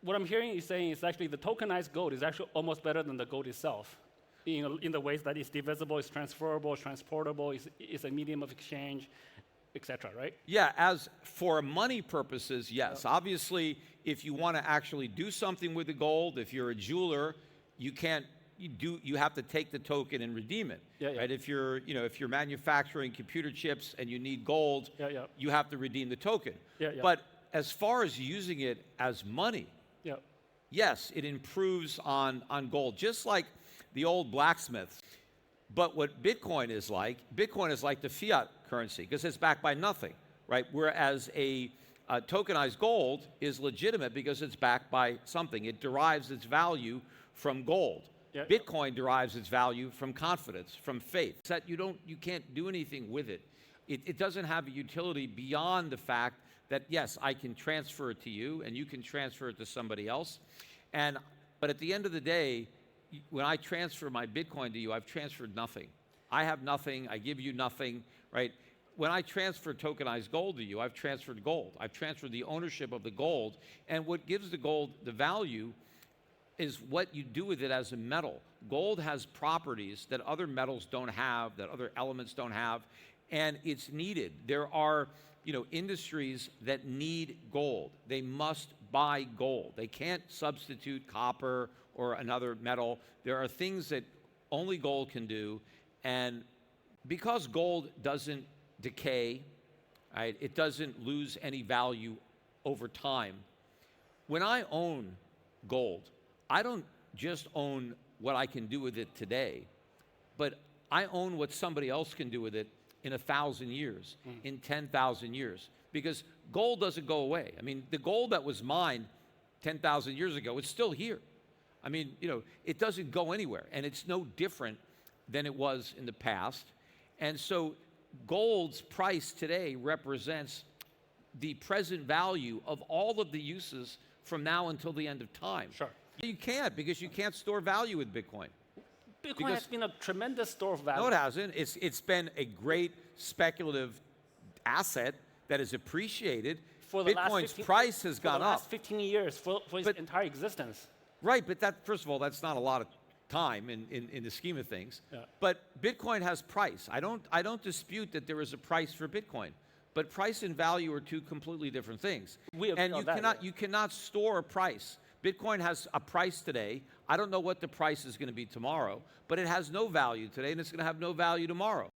what I'm hearing you saying is actually the tokenized gold is actually almost better than the gold itself, in the ways that it's divisible, it's transferable, it's transportable, it's a medium of exchange, etc. Right? Yeah, as for money purposes, yes. Obviously, if you want to actually do something with the gold, if you're a jeweler, you can't. You have to take the token and redeem it. Right? If you're manufacturing computer chips and you need gold, you have to redeem the token. But as far as using it as money, yes, it improves on gold, just like the old blacksmiths. But what Bitcoin is like the fiat currency because it's backed by nothing, right? Whereas a tokenized gold is legitimate because it's backed by something. It derives its value from gold. Bitcoin derives its value from confidence, from faith. That you can't do anything with it. It doesn't have a utility beyond the fact that yes, I can transfer it to you and you can transfer it to somebody else. But at the end of the day, when I transfer my Bitcoin to you, I've transferred nothing. I have nothing, I give you nothing, right? When I transfer tokenized gold to you, I've transferred gold. I've transferred the ownership of the gold, and what gives the gold the value is what you do with it as a metal. Gold has properties that other metals don't have, that other elements don't have, and it's needed. There are industries that need gold. They must buy gold. They can't substitute copper or another metal. There are things that only gold can do, and because gold doesn't decay, right, it doesn't lose any value over time. When I own gold, I don't just own what I can do with it today, but I own what somebody else can do with it in 1,000 years, in 10,000 years, because gold doesn't go away. I mean, the gold that was mined 10,000 years ago, it's still here. I mean, it doesn't go anywhere, and it's no different than it was in the past. And so gold's price today represents the present value of all of the uses from now until the end of time. Sure. You can't, because you can't store value with Bitcoin. Bitcoin has been a tremendous store of value. No, it hasn't. It's been a great speculative asset that is appreciated. Bitcoin's price has gone up. For the last 15 years, for its entire existence. Right, but first of all, that's not a lot of time in the scheme of things. But Bitcoin has price. I don't dispute that there is a price for Bitcoin. But price and value are two completely different things. You cannot store a price. Bitcoin has a price today. I don't know what the price is going to be tomorrow, but it has no value today, and it's going to have no value tomorrow.